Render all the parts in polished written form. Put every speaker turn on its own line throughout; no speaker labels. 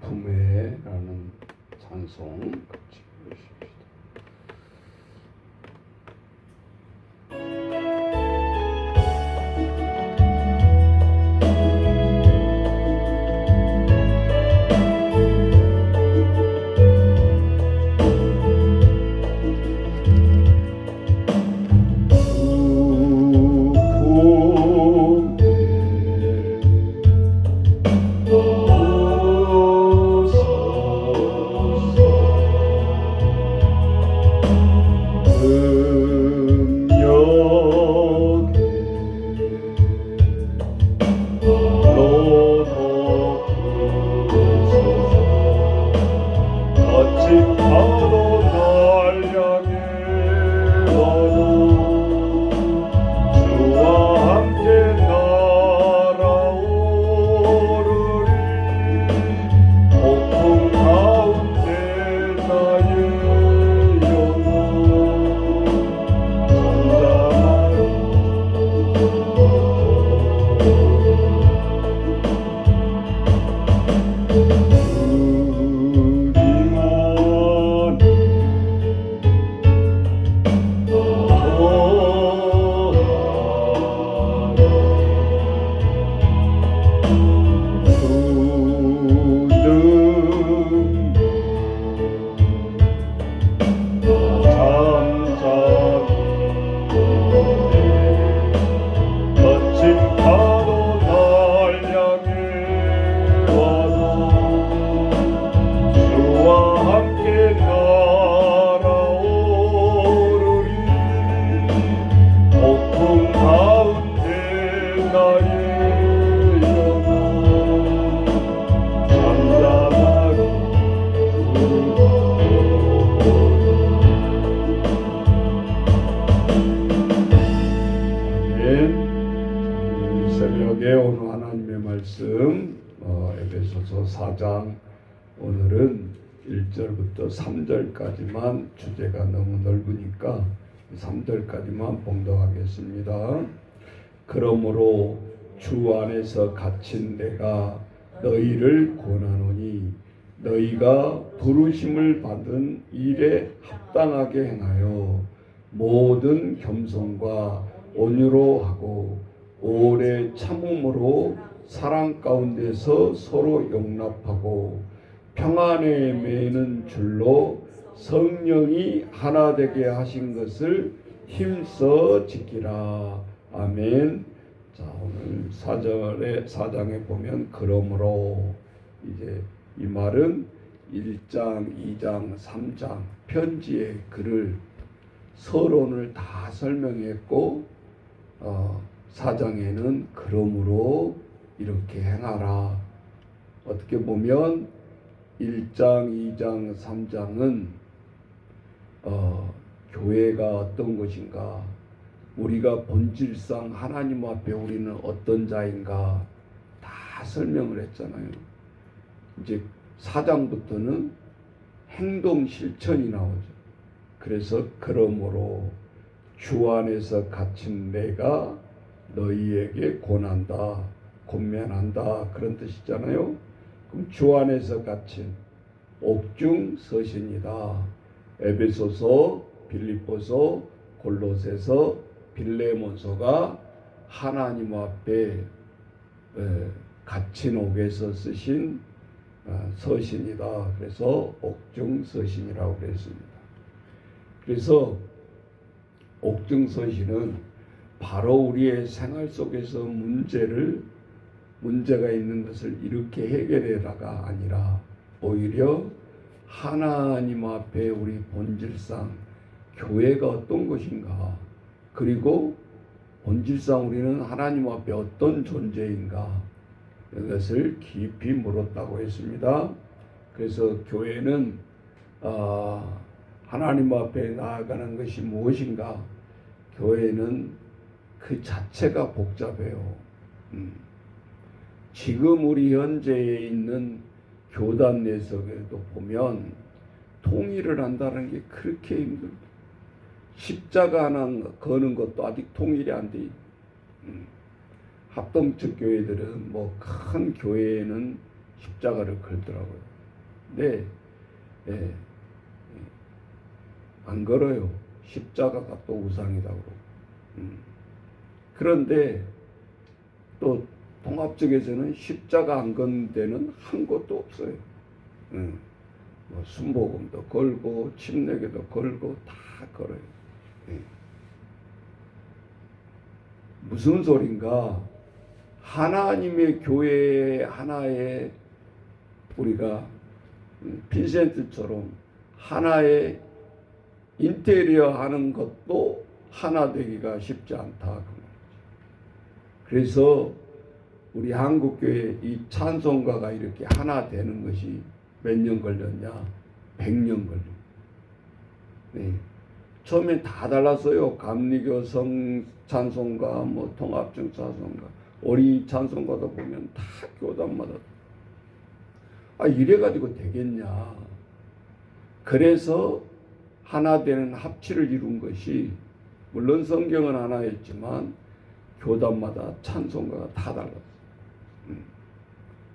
품에라는 찬송 같이 부르십시다. 새벽에 오늘 하나님의 말씀 에베소서 4장 오늘은 1절부터 3절까지만 주제가 너무 넓으니까 3절까지만 봉독하겠습니다. 그러므로 주 안에서 갇힌 내가 너희를 권하노니 너희가 부르심을 받은 일에 합당하게 행하여 모든 겸손과 온유로 하고 오래 참음으로 사랑 가운데서 서로 용납하고 평안에 매는 줄로 성령이 하나 되게 하신 것을 힘써 지키라. 아멘. 자, 오늘 4장에 보면 그러므로 이제 이 말은 1장, 2장, 3장 편지의 글을 서론을 다 설명했고 4장에는 그러므로 이렇게 행하라. 어떻게 보면 1장, 2장, 3장은 교회가 어떤 것인가, 우리가 본질상 하나님 앞에 우리는 어떤 자인가 다 설명을 했잖아요. 이제 4장부터는 행동 실천이 나오죠. 그래서 그러므로 주 안에서 갇힌 내가 너희에게 권한다, 권면한다, 그런 뜻이잖아요. 그럼 주 안에서 갇힌 옥중 서신이다. 에베소서, 빌립보서, 골로새서, 빌레몬서가 하나님 앞에 갇힌 옥에서 쓰신 서신이다. 그래서 옥중 서신이라고 그랬습니다. 그래서 옥중 서신은 바로 우리의 생활 속에서 문제가 있는 것을 이렇게 해결해라가 아니라 오히려 하나님 앞에 우리 본질상 교회가 어떤 것인가, 그리고 본질상 우리는 하나님 앞에 어떤 존재인가, 이것을 깊이 물었다고 했습니다. 그래서 교회는 하나님 앞에 나아가는 것이 무엇인가? 교회는 그 자체가 복잡해요. 지금 우리 현재에 있는 교단 내석에도 보면 통일을 한다는 게 그렇게 힘들다. 십자가 하나 거는 것도 아직 통일이 안 돼. 합동적 교회들은 뭐 큰 교회에는 십자가를 걸더라고요. 네, 예, 안 걸어요. 십자가가 또 우상이다 그러고. 그런데 또 통합 쪽에서는 십자가 안 건 데는 한 곳도 없어요. 뭐 순복음도 걸고 침례교도 걸고 다 걸어요. 예. 무슨 소린가? 하나님의 교회 하나의 우리가 빈센트처럼 하나의 인테리어 하는 것도 하나 되기가 쉽지 않다. 그래서 우리 한국교회 이 찬송가가 이렇게 하나 되는 것이 몇 년 걸렸냐? 100년 걸렸어요. 네. 처음엔 다 달랐어요. 감리교 성 찬송가, 뭐 통합적 찬송가, 어린이 찬송가도 보면 다 교단마다 이래가지고 되겠냐? 그래서 하나 되는 합치를 이룬 것이 물론 성경은 하나였지만 교단마다 찬송가가 다 달랐어요.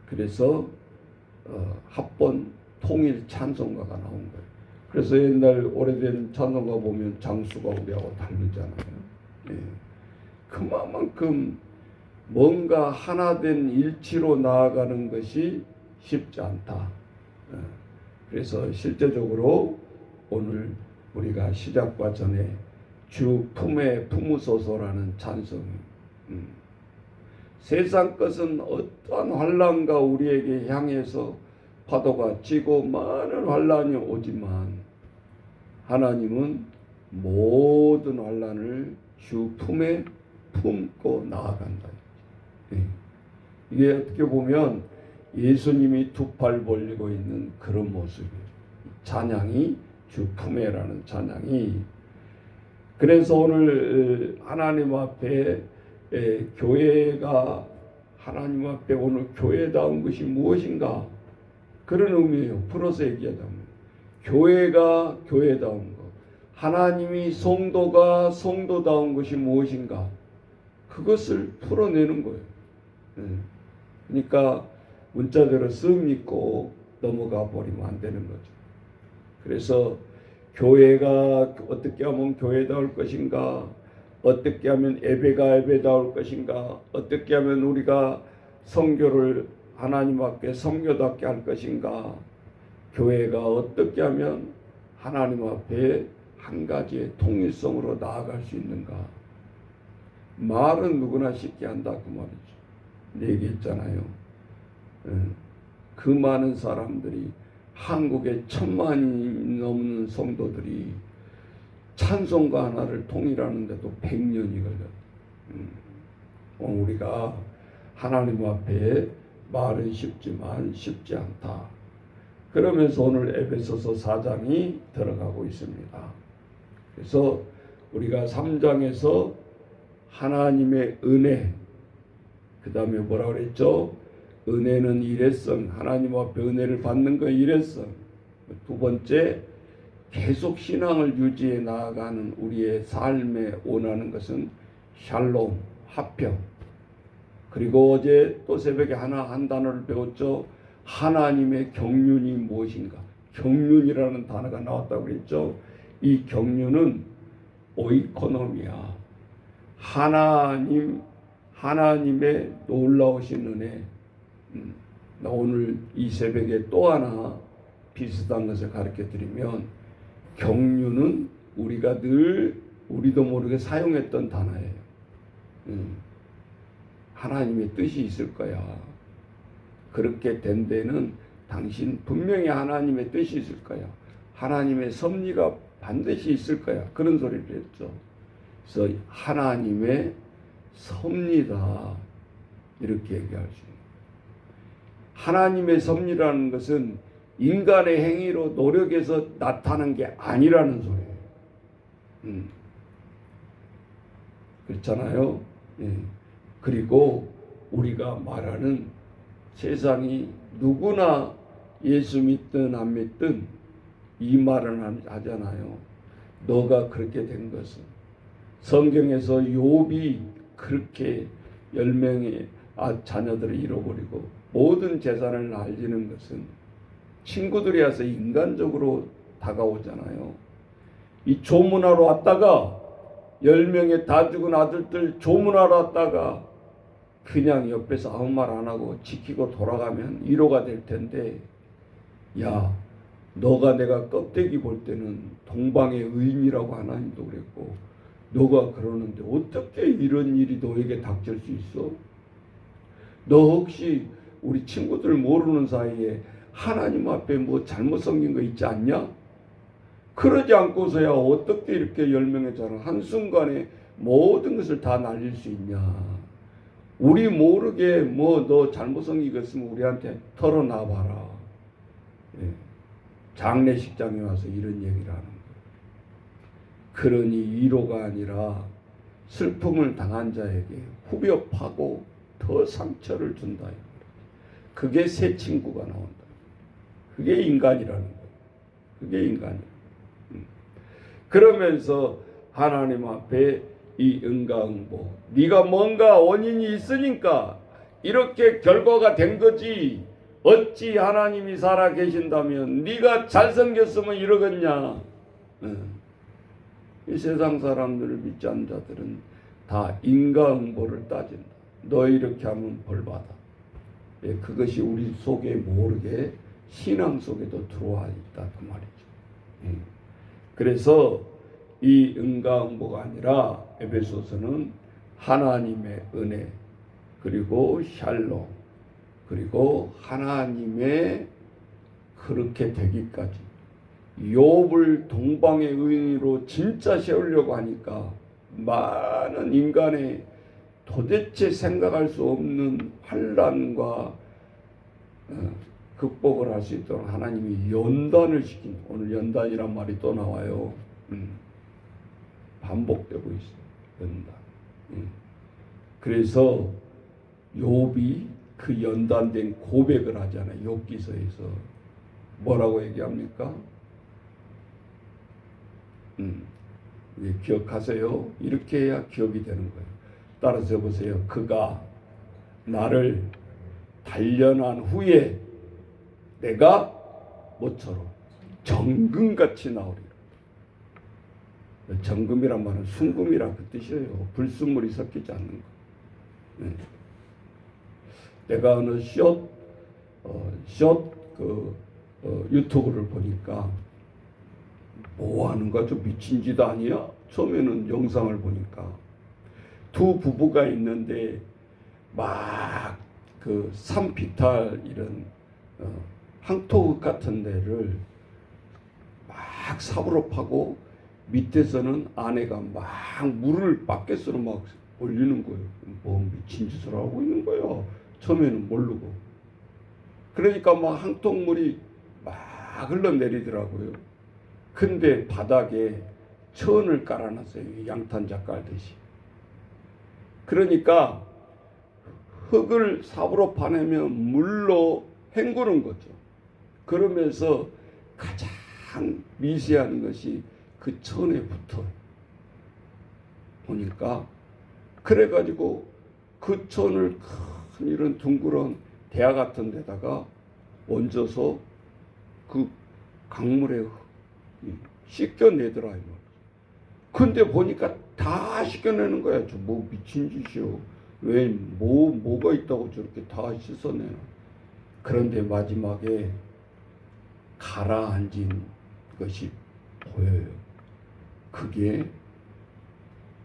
그래서 합본 통일 찬송가가 나온 거예요. 그래서 옛날 오래된 찬송가 보면 장수가 우리하고 다르잖아요. 예. 그만큼 뭔가 하나된 일치로 나아가는 것이 쉽지 않다. 그래서 실제적으로 오늘 우리가 시작과 전에 주 품에 품으소서라는 찬송이 세상 것은 어떠한 환난과 우리에게 향해서 파도가 치고 많은 환난이 오지만 하나님은 모든 환난을 주 품에 품고 나아간다. 이게 어떻게 보면 예수님이 두 팔 벌리고 있는 그런 모습이에요. 찬양이 주 품에라는 찬양이. 그래서 오늘 하나님 앞에 교회가 하나님 앞에 오늘 교회다운 것이 무엇인가? 그런 의미예요. 풀어서 얘기하자면 교회가 교회다운 것, 하나님이 성도가 성도다운 것이 무엇인가? 그것을 풀어내는 거예요. 그러니까 문자대로 쓱 믿고 넘어가 버리면 안 되는 거죠. 그래서 교회가 어떻게 하면 교회다울 것인가? 어떻게 하면 예배가 예배다울 것인가? 어떻게 하면 우리가 선교를 하나님 앞에 선교답게 할 것인가? 교회가 어떻게 하면 하나님 앞에 한 가지의 통일성으로 나아갈 수 있는가? 말은 누구나 쉽게 한다 그 말이죠. 얘기했잖아요. 그 많은 사람들이 한국에 1000만이 넘는 성도들이 찬송가 하나를 통일하는데도 100년이 걸렸다. 우리가 하나님 앞에 말은 쉽지만 쉽지 않다. 그러면서 오늘 에베소서 4장이 들어가고 있습니다. 그래서 우리가 3장에서 하나님의 은혜, 그 다음에 뭐라고 그랬죠? 은혜는 일회성, 하나님 앞에 은혜를 받는 건 일회성. 두 번째, 계속 신앙을 유지해 나아가는 우리의 삶에 원하는 것은 샬롬, 화평. 그리고 어제 또 새벽에 한 단어를 배웠죠. 하나님의 경륜이 무엇인가? 경륜이라는 단어가 나왔다고 그랬죠. 이 경륜은 오이코노미야. 하나님의 놀라우신 은혜. 나 오늘 이 새벽에 또 하나 비슷한 것을 가르쳐 드리면 경륜은 우리가 늘 우리도 모르게 사용했던 단어예요. 하나님의 뜻이 있을 거야. 그렇게 된 데는 당신 분명히 하나님의 뜻이 있을 거야. 하나님의 섭리가 반드시 있을 거야. 그런 소리를 했죠. 그래서 하나님의 섭리다. 이렇게 얘기할 수 있어요. 하나님의 섭리라는 것은 인간의 행위로 노력해서 나타나는 게 아니라는 소리예요. 그렇잖아요. 예. 그리고 우리가 말하는 세상이 누구나 예수 믿든 안 믿든 이 말을 하잖아요. 너가 그렇게 된 것은 성경에서 욥이 그렇게 10명의 자녀들을 잃어버리고 모든 재산을 날리는 것은 친구들이 와서 인간적으로 다가오잖아요. 이 조문하러 왔다가 10명의 다 죽은 아들들 조문하러 왔다가 그냥 옆에서 아무 말 안 하고 지키고 돌아가면 위로가 될 텐데, 야, 너가 내가 껍데기 볼 때는 동방의 의인이라고 하나님도 그랬고 너가 그러는데 어떻게 이런 일이 너에게 닥칠 수 있어? 너 혹시 우리 친구들 모르는 사이에 하나님 앞에 뭐 잘못 섬긴 거 있지 않냐? 그러지 않고서야 어떻게 이렇게 10명의 자랑 한순간에 모든 것을 다 날릴 수 있냐? 우리 모르게 뭐 너 잘못 섬긴 거 있으면 우리한테 털어놔봐라. 예. 장례식장에 와서 이런 얘기를 하는 거예요. 그러니 위로가 아니라 슬픔을 당한 자에게 후벼 파고 더 상처를 준다. 그게 새 친구가 나온다. 그게 인간이라는 거예요. 그게 인간이에요. 그러면서 하나님 앞에 이 응가응보, 네가 뭔가 원인이 있으니까 이렇게 결과가 된 거지, 어찌 하나님이 살아 계신다면 네가 잘생겼으면 이러겠냐. 이 세상 사람들을 믿지 않는 자들은 다 인과응보를 따진다. 너 이렇게 하면 벌받아. 예, 그것이 우리 속에 모르게 신앙 속에도 들어와 있다 그 말이죠. 그래서 이 인과응보가 아니라 에베소서는 하나님의 은혜, 그리고 샬롬, 그리고 하나님의 그렇게 되기까지 욥을 동방의 의인으로 진짜 세우려고 하니까 많은 인간의 도대체 생각할 수 없는 환난과 극복을 할 수 있도록 하나님이 연단을 시킨, 오늘 연단이란 말이 또 나와요. 반복되고 있어요. 연단. 그래서 욥이 그 연단된 고백을 하잖아요. 욥기서에서 뭐라고 얘기합니까? 기억하세요? 이렇게 해야 기억이 되는 거예요. 따라서 보세요. 그가 나를 단련한 후에 내가 모처럼 정금같이 나오리라. 정금이란 말은 순금이라 그 뜻이에요. 불순물이 섞이지 않는 거. 내가 어느 유튜브를 보니까 뭐 하는 거야? 좀 미친 짓 아니야? 처음에는 영상을 보니까 두 부부가 있는데 막 그 산비탈 이런 항토흙 같은 데를 막 삽으로 파고 밑에서는 아내가 막 물을 바켓으로 막 올리는 거예요. 뭐 미친 짓을 하고 있는 거예요. 처음에는 모르고. 그러니까 막 항통물이 막 흘러내리더라고요. 근데 바닥에 천을 깔아놨어요. 양탄자 깔듯이. 그러니까 흙을 삽으로 파내면 물로 헹구는 거죠. 그러면서 가장 미세한 것이 그 천에 붙어요. 보니까 그래가지고 그 천을 큰 이런 둥그런 대야 같은 데다가 얹어서 그 강물에 씻겨내더라. 근데 보니까 다 씻겨내는 거야. 저 뭐 미친 짓이요. 왜 뭐가 있다고 저렇게 다 씻어내나. 그런데 마지막에 가라앉은 것이 보여요. 그게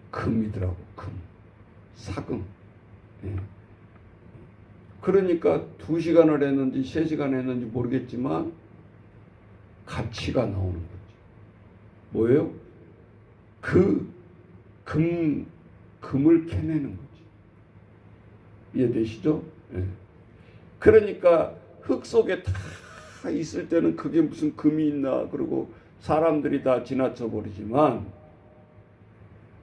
금이더라고. 금, 사금. 그러니까 2시간을 했는지 3시간 했는지 모르겠지만 가치가 나오는 거지. 뭐예요? 그 금을 캐내는 거지. 이해되시죠? 그러니까 흙 속에 다 있을 때는 그게 무슨 금이 있나 그러고 사람들이 다 지나쳐 버리지만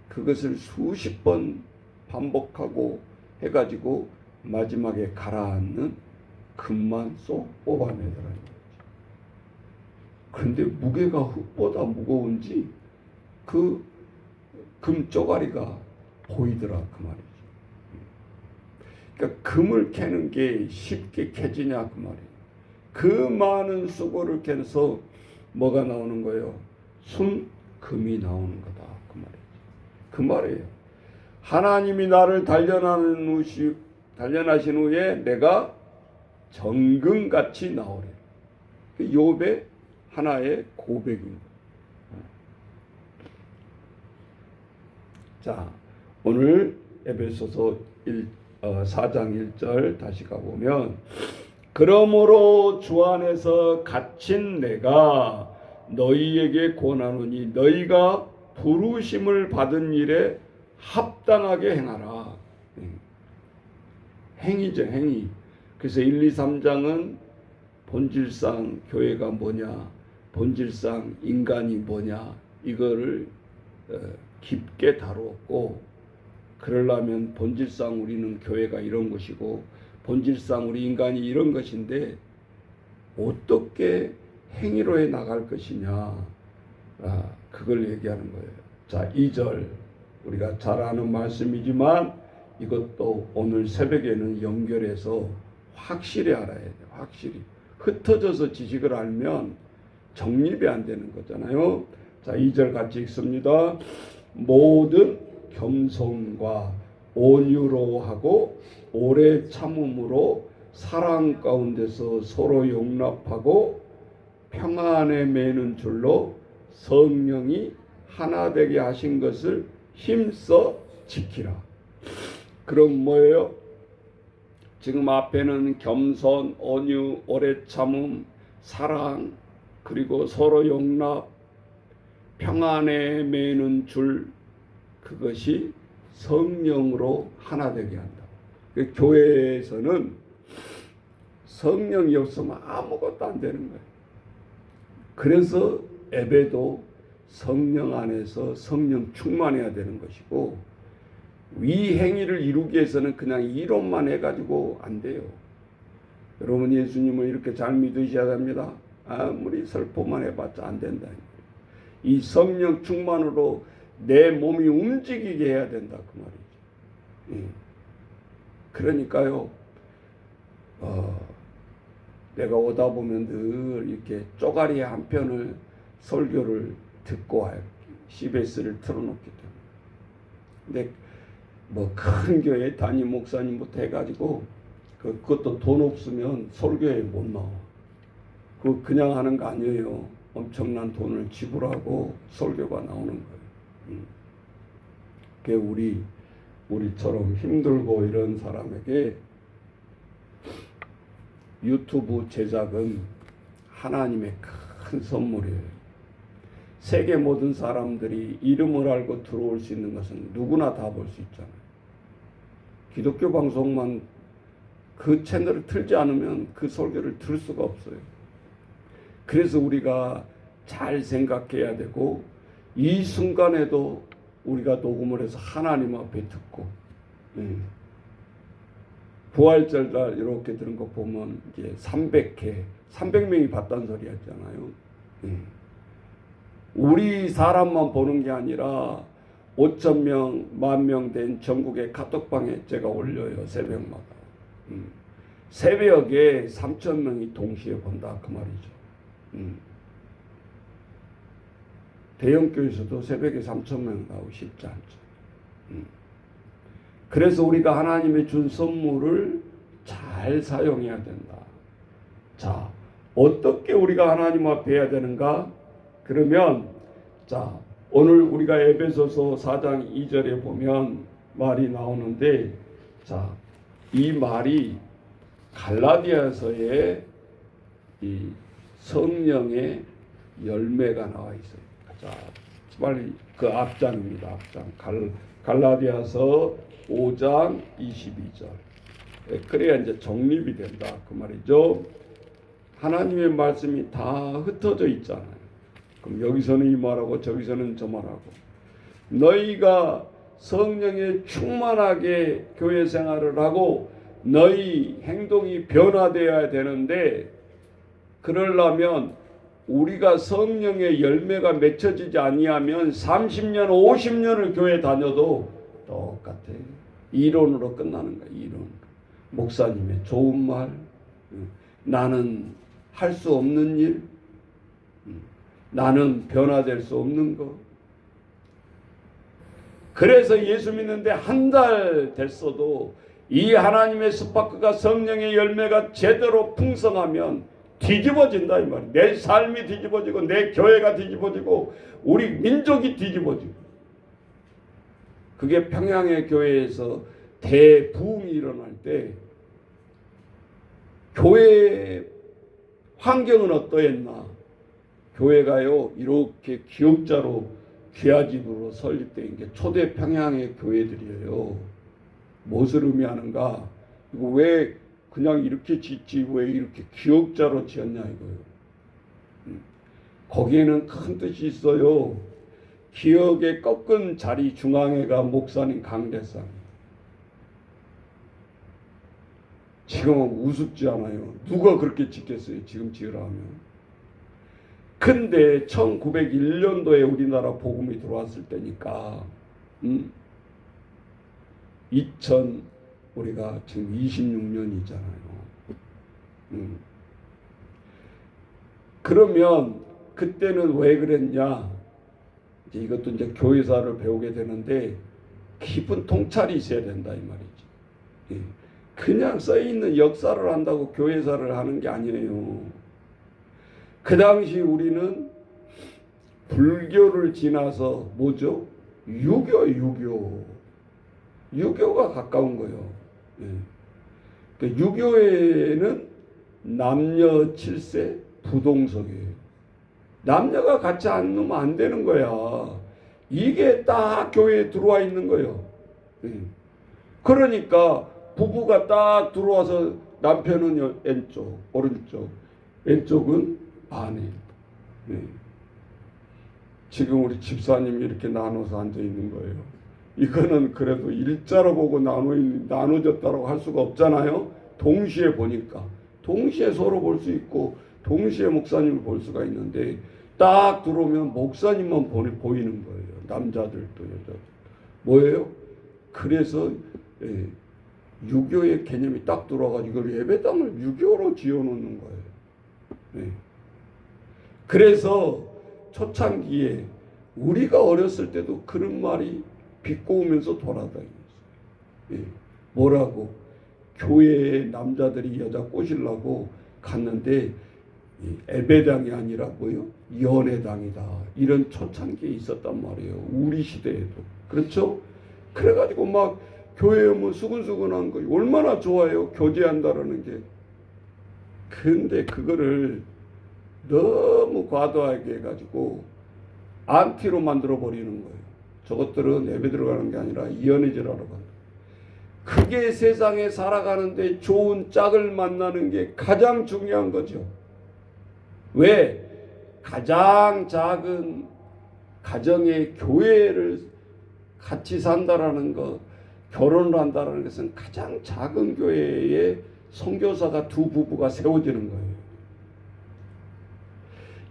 그것을 수십 번 반복하고 해가지고 마지막에 가라앉는 금만 쏙 뽑아내더라는 거지. 그런데 무게가 흙보다 무거운지 그 금 쪼가리가 보이더라 그 말이죠. 그러니까 금을 캐는 게 쉽게 캐지냐 그 말이에요. 그 많은 수고를 깨서 뭐가 나오는 거예요? 금이 나오는 거다. 그 말이에요. 그 말이에요. 하나님이 나를 단련하신 후에 내가 정금같이 나오래. 욥의 하나의 고백입니다. 자, 오늘 에베소서 4장 1절 다시 가보면, 그러므로 주 안에서 갇힌 내가 너희에게 권하노니 너희가 부르심을 받은 일에 합당하게 행하라. 행위죠, 행위. 그래서 1, 2, 3장은 본질상 교회가 뭐냐, 본질상 인간이 뭐냐, 이거를 깊게 다루었고, 그러려면 본질상 우리는 교회가 이런 것이고 본질상 우리 인간이 이런 것인데 어떻게 행위로 해 나갈 것이냐, 그걸 얘기하는 거예요. 자, 2절 우리가 잘 아는 말씀이지만 이것도 오늘 새벽에는 연결해서 확실히 알아야 돼요. 확실히. 흩어져서 지식을 알면 정립이 안 되는 거잖아요. 자, 2절 같이 읽습니다. 모든 겸손과 온유로 하고 오래 참음으로 사랑 가운데서 서로 용납하고 평안에 매는 줄로 성령이 하나 되게 하신 것을 힘써 지키라. 그럼 뭐예요? 지금 앞에는 겸손, 온유, 오래 참음, 사랑, 그리고 서로 용납, 평안에 매는 줄, 그것이 성령으로 하나 되게 한다. 교회에서는 성령이 없으면 아무것도 안 되는 거예요. 그래서 예배도 성령 안에서 성령 충만해야 되는 것이고, 위 행위를 이루기 위해서는 그냥 이론만 해가지고 안 돼요. 여러분, 예수님을 이렇게 잘 믿으셔야 됩니다. 아무리 설포만 해봤자 안 된다. 이 성령 충만으로 내 몸이 움직이게 해야 된다, 그 말이죠. 그러니까요, 내가 오다 보면 늘 이렇게 쪼가리 한 편을 설교를 듣고 와요. CBS를 틀어놓기 때문에. 근데 뭐 큰 교회 담임 목사님부터 해가지고 그것도 돈 없으면 설교에 못 나와. 그거 그냥 하는 거 아니에요. 엄청난 돈을 지불하고 설교가 나오는 거예요. 그게 우리처럼 힘들고 이런 사람에게 유튜브 제작은 하나님의 큰 선물이에요. 세계 모든 사람들이 이름을 알고 들어올 수 있는 것은 누구나 다 볼 수 있잖아요. 기독교 방송만 그 채널을 틀지 않으면 그 설교를 들을 수가 없어요. 그래서 우리가 잘 생각해야 되고, 이 순간에도 우리가 녹음을 해서 하나님 앞에 듣고, 부활절날 이렇게 들은 거 보면 이제 300명이 봤다는 소리 했잖아요. 우리 사람만 보는 게 아니라 5,000명, 10,000명 된 전국의 카톡방에 제가 올려요. 새벽마다. 새벽에 3,000명이 동시에 본다, 그 말이죠. 대형교회에서도 새벽에 3,000명 나오기 쉽지 않죠. 그래서 우리가 하나님의 준 선물을 잘 사용해야 된다. 자, 어떻게 우리가 하나님 앞에 해야 되는가? 그러면 자, 오늘 우리가 에베소서 4장 2절에 보면 말이 나오는데, 자, 이 말이 갈라디아서의 이 성령의 열매가 나와 있어요. 자, 빨리 그 앞장입니다. 앞장. 갈라디아서 5장 22절. 그래야 이제 정립이 된다, 그 말이죠. 하나님의 말씀이 다 흩어져 있잖아요. 그럼 여기서는 이 말하고 저기서는 저 말하고, 너희가 성령에 충만하게 교회 생활을 하고 너희 행동이 변화되어야 되는데, 그러려면 우리가 성령의 열매가 맺혀지지 아니하면 30년, 50년을 교회 다녀도 똑같아요. 이론으로 끝나는 거야, 이론. 목사님의 좋은 말, 나는 할 수 없는 일, 나는 변화될 수 없는 것. 그래서 예수 믿는데 한 달 됐어도 이 하나님의 스파크가 성령의 열매가 제대로 풍성하면 뒤집어진다 이 말이야. 내 삶이 뒤집어지고 내 교회가 뒤집어지고 우리 민족이 뒤집어지고. 그게 평양의 교회에서 대부흥이 일어날 때 교회 환경은 어떠했나? 교회가요 이렇게 기역자로 귀하집으로 설립된 게 초대 평양의 교회들이에요. 무엇을 의미하는가? 이거 왜 그냥 이렇게 짓지 왜 이렇게 기역자로 지었냐 이거예요. 거기에는 큰 뜻이 있어요. 기역의 꺾은 자리 중앙에가 목사님 강대상. 지금은 우습지 않아요. 누가 그렇게 짓겠어요? 지금 지으라 하면. 근데 1901년도에 우리나라 복음이 들어왔을 때니까 2000 우리가 지금 26년이잖아요. 그러면 그때는 왜 그랬냐? 이제 이것도 이제 교회사를 배우게 되는데 깊은 통찰이 있어야 된다 이 말이지. 그냥 써 있는 역사를 한다고 교회사를 하는 게 아니에요. 그 당시 우리는 불교를 지나서 뭐죠? 유교가 가까운 거예요. 그러니까 유교에는 남녀 7세 부동석이에요. 남녀가 같이 안 놓으면 안 되는 거야. 이게 딱 교회에 들어와 있는 거예요. 그러니까 부부가 딱 들어와서 남편은 왼쪽, 오른쪽, 왼쪽은 아내. 지금 우리 집사님이 이렇게 나눠서 앉아 있는 거예요. 이거는 그래도 일자로 보고 나눠졌다고 할 수가 없잖아요. 동시에 보니까. 동시에 서로 볼 수 있고 동시에 목사님을 볼 수가 있는데 딱 들어오면 목사님만 보이는 거예요. 남자들도 여자들. 뭐예요? 그래서 유교의 개념이 딱 들어와가지고 이걸 예배당을 유교로 지어놓는 거예요. 그래서 초창기에 우리가 어렸을 때도 그런 말이 비꼬우면서 돌아다녔어요. 뭐라고? 교회에 남자들이 여자 꼬시려고 갔는데 예배당이 아니라 뭐요? 연애당이다. 이런 초창기에 있었단 말이에요. 우리 시대에도. 그렇죠? 그래가지고 막 교회에 뭐 수근수근한 거 얼마나 좋아요. 교제한다라는 게. 근데 그거를 너무 과도하게 해가지고 안티로 만들어 버리는 거예요. 저것들은 예배 들어가는 게 아니라 연애질하러 간다. 그게 세상에 살아가는데 좋은 짝을 만나는 게 가장 중요한 거죠. 왜? 가장 작은 가정의 교회를 같이 산다라는 것, 결혼을 한다라는 것은 가장 작은 교회에 선교사가 두 부부가 세워지는 거예요.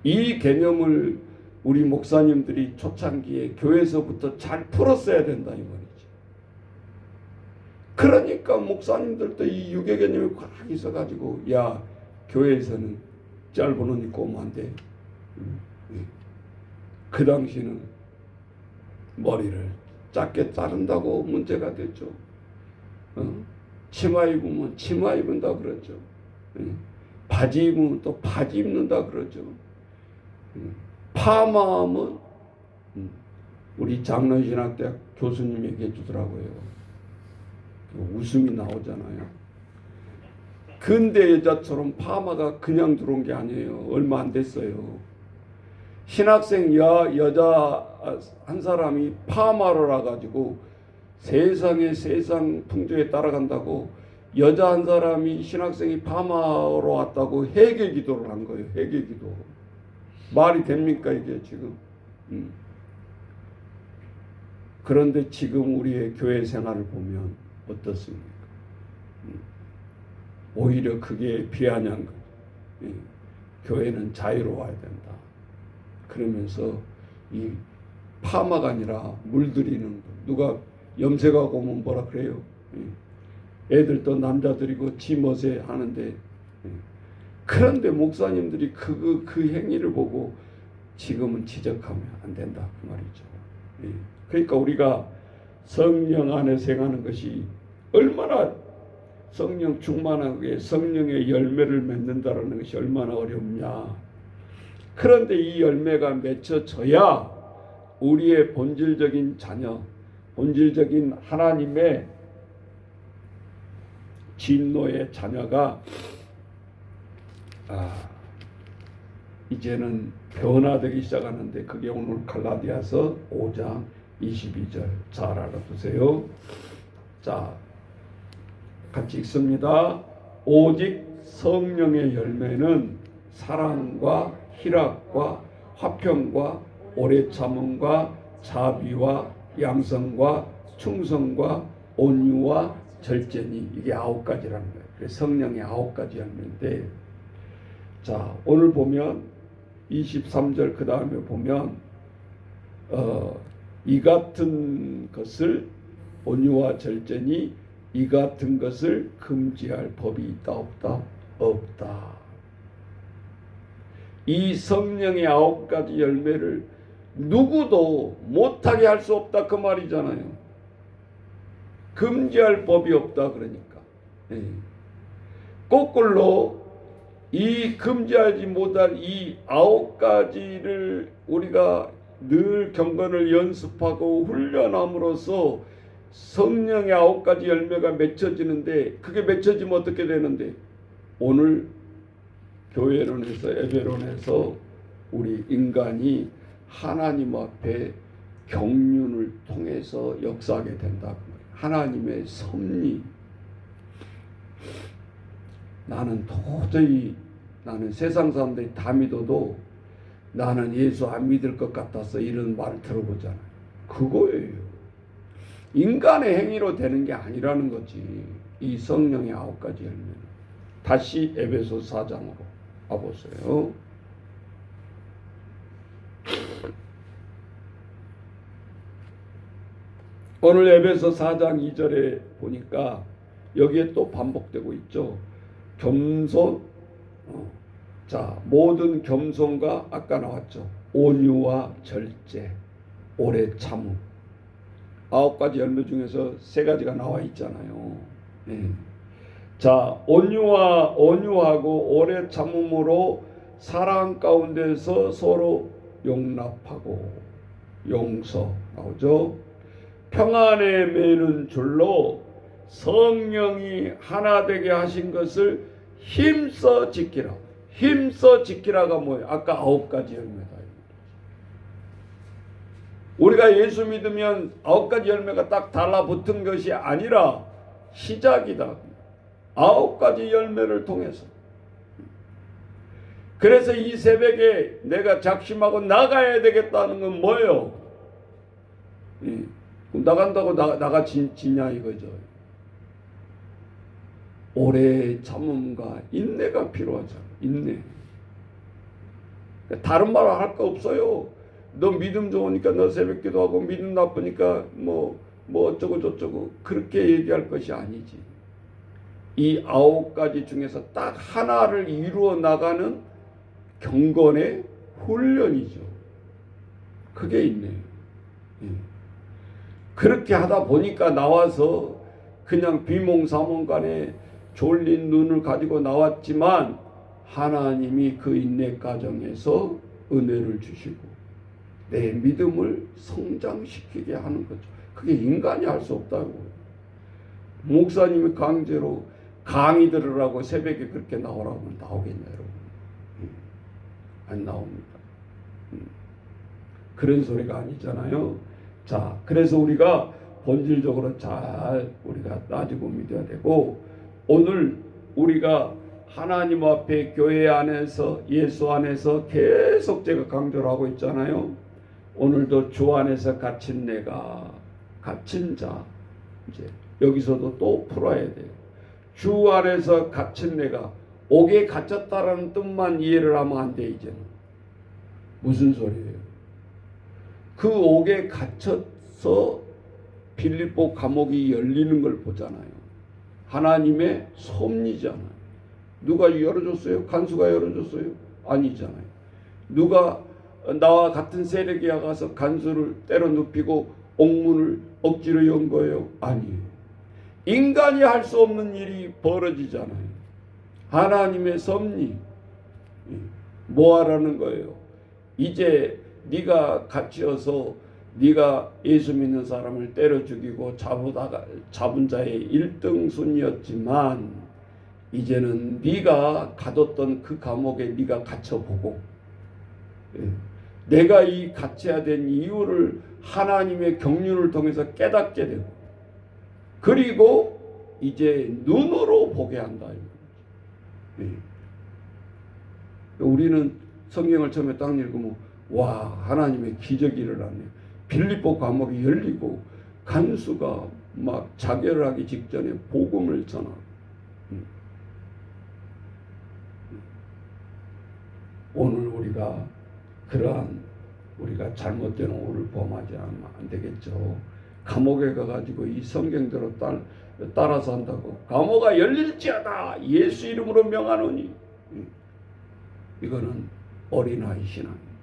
이 개념을 우리 목사님들이 초창기에 교회에서부터 잘 풀었어야 된다 이 말이지. 그러니까 목사님들도 이 유교 개념이 꽉 있어가지고 야 교회에서는 짧은 옷 입고 오면 안 돼. 그 당시는 머리를 짧게 자른다고 문제가 됐죠. 치마 입으면 치마 입는다 그러죠. 바지 입으면 또 바지 입는다 그러죠. 파마하면 우리 장로신학대학 교수님 얘기해 주더라고요. 웃음이 나오잖아요. 근대 여자처럼 파마가 그냥 들어온 게 아니에요. 얼마 안 됐어요. 신학생 여자 한 사람이 파마를 해가지고 세상 풍조에 따라간다고 여자 한 사람이 신학생이 파마로 왔다고 회개 기도를 한 거예요. 회개 기도. 말이 됩니까 이게 지금? 그런데 지금 우리의 교회 생활을 보면 어떻습니까? 오히려 그게 비아냥 거예요. 교회는 자유로워야 된다. 그러면서 이 파마가 아니라 물들이는 거. 누가 염색하고 오면 뭐라 그래요? 애들도 남자들이고 지멋에 하는데 그런데 목사님들이 그 행위를 보고 지금은 지적하면 안 된다 그 말이죠. 예. 그러니까 우리가 성령 안에 생하는 것이 얼마나 성령 충만하게 성령의 열매를 맺는다라는 것이 얼마나 어렵냐. 그런데 이 열매가 맺혀져야 우리의 본질적인 자녀, 본질적인 하나님의 진노의 자녀가 이제는 변화되기 시작하는데, 그게 오늘 갈라디아서 5장 22절 잘 알아두세요. 자, 같이 읽습니다. 오직 성령의 열매는 사랑과 희락과 화평과 오래 참음과 자비와 양성과 충성과 온유와 절제니, 이게 9가지라는 거예요. 그래서 성령의 9가지 열매인데, 자, 오늘 보면 23절 그 다음에 보면 이 같은 것을, 온유와 절제니 이 같은 것을 금지할 법이 있다 없다? 없다. 이 성령의 9가지 열매를 누구도 못하게 할 수 없다 그 말이잖아요. 금지할 법이 없다 그러니까. 거꾸로 이 금지하지 못할 이 9가지를 우리가 늘 경건을 연습하고 훈련함으로써 성령의 9가지 열매가 맺혀지는데, 그게 맺혀지면 어떻게 되는데, 오늘 교회론에서 예배론에서 우리 인간이 하나님 앞에 경륜을 통해서 역사하게 된다. 하나님의 섭리. 나는 도저히, 나는 세상 사람들이 다 믿어도 나는 예수 안 믿을 것 같아서 이런 말을 들어보잖아요. 그거예요. 인간의 행위로 되는 게 아니라는 거지. 이 성령의 9가지 열매는. 다시 에베소 4장으로 와보세요. 오늘 에베소 4장 2절에 보니까 여기에 또 반복되고 있죠. 겸손, 자, 모든 겸손과 아까 나왔죠. 온유와 절제, 오래 참음. 9가지 열매 중에서 3가지가 나와 있잖아요. 자, 온유하고 오래 참음으로 사랑 가운데서 서로 용납하고, 용서 나오죠. 평안에 매는 줄로 성령이 하나 되게 하신 것을 힘써 지키라. 힘써 지키라가 뭐예요? 아까 9가지 열매다. 우리가 예수 믿으면 9가지 열매가 딱 달라붙은 것이 아니라 시작이다. 9가지 열매를 통해서. 그래서 이 새벽에 내가 작심하고 나가야 되겠다는 건 뭐예요? 나간다고 나가 지냐 이거죠. 오래 참음과 인내가 필요하잖아. 인내. 다른 말 할 거 없어요. 너 믿음 좋으니까 너 새벽 기도하고 믿음 나쁘니까 뭐 어쩌고 저쩌고 그렇게 얘기할 것이 아니지. 이 9가지 중에서 딱 하나를 이루어 나가는 경건의 훈련이죠. 그게 있네요. 그렇게 하다 보니까 나와서 그냥 비몽사몽간에 졸린 눈을 가지고 나왔지만 하나님이 그 인내 과정에서 은혜를 주시고 내 믿음을 성장시키게 하는 거죠. 그게 인간이 할 수 없다고. 목사님이 강제로 강의 들으라고 새벽에 그렇게 나오라고 하면 나오겠냐 여러분? 안 나옵니다. 그런 소리가 아니잖아요. 자, 그래서 우리가 본질적으로 잘 우리가 따지고 믿어야 되고, 오늘 우리가 하나님 앞에 교회 안에서 예수 안에서 계속 제가 강조를 하고 있잖아요. 오늘도 주 안에서 갇힌 내가, 갇힌 자, 이제 여기서도 또 풀어야 돼요. 주 안에서 갇힌 내가, 옥에 갇혔다라는 뜻만 이해를 하면 안 돼. 이제는 무슨 소리예요? 그 옥에 갇혀서 빌립보 감옥이 열리는 걸 보잖아요. 하나님의 섭리잖아요. 누가 열어줬어요? 간수가 열어줬어요? 아니잖아요. 누가 나와 같은 세력이 가서 간수를 때려 눕히고 옥문을 억지로 연 거예요? 아니에요. 인간이 할 수 없는 일이 벌어지잖아요. 하나님의 섭리. 뭐 하라는 거예요? 이제 네가 갇혀서 네가 예수 믿는 사람을 때려 죽이고 잡은 자의 1등 순이었지만 이제는 네가 가뒀던 그 감옥에 네가 갇혀보고 내가 이 갇혀야 된 이유를 하나님의 경륜을 통해서 깨닫게 되고 그리고 이제 눈으로 보게 한다. 우리는 성경을 처음에 딱 읽으면 와, 하나님의 기적이 일어났네. 빌립보 감옥이 열리고 간수가 막 자결하기 직전에 복음을 전하고 오늘 우리가 그러한 우리가 잘못된 오를 범하지 않으면 안 되겠죠. 감옥에 가가지고 이 성경대로 따라서 한다고 감옥아 열릴지어다 예수 이름으로 명하노니 이거는 어린아이 신앙이에요.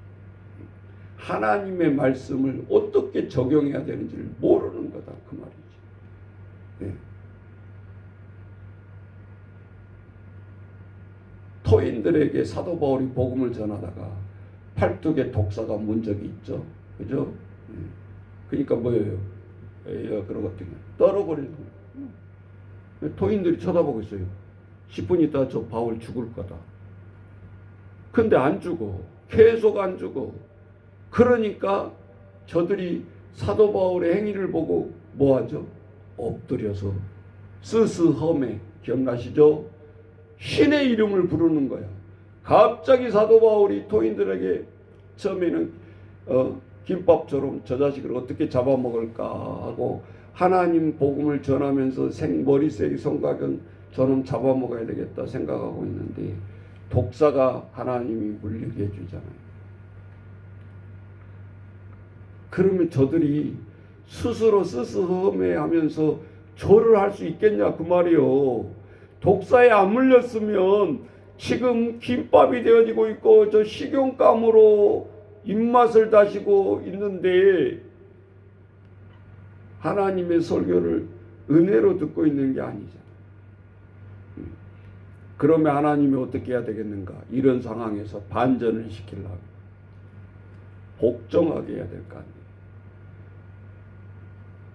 하나님의 말씀을 어떻게 적용해야 되는지를 모르는 거다 그 말이지. 네. 토인들에게 사도 바울이 복음을 전하다가 12개 독사가 문 적이 있죠. 그죠? 그러니까 뭐예요? 그런 것들이 떨어버리는 거예요. 토인들이 쳐다보고 있어요. 10분 있다 저 바울 죽을 거다. 근데 안 죽어. 계속 안 죽어. 그러니까 저들이 사도 바울의 행위를 보고 뭐하죠? 엎드려서 스스험에 기억나시죠? 신의 이름을 부르는 거야. 갑자기 사도 바울이 토인들에게 처음에는 김밥처럼 저 자식을 어떻게 잡아먹을까 하고 하나님 복음을 전하면서 머리색이 성각은 저놈 잡아먹어야 되겠다 생각하고 있는데 독사가 하나님이 물리게 해주잖아요. 그러면 저들이 스스로 스스험해하면서 절을 할 수 있겠냐 그 말이요. 독사에 안 물렸으면 지금 김밥이 되어지고 있고 저 식용감으로 입맛을 다시고 있는데 하나님의 설교를 은혜로 듣고 있는 게 아니잖아. 그러면 하나님이 어떻게 해야 되겠는가? 이런 상황에서 반전을 시키려고 복종하게 해야 될 거 아니에요.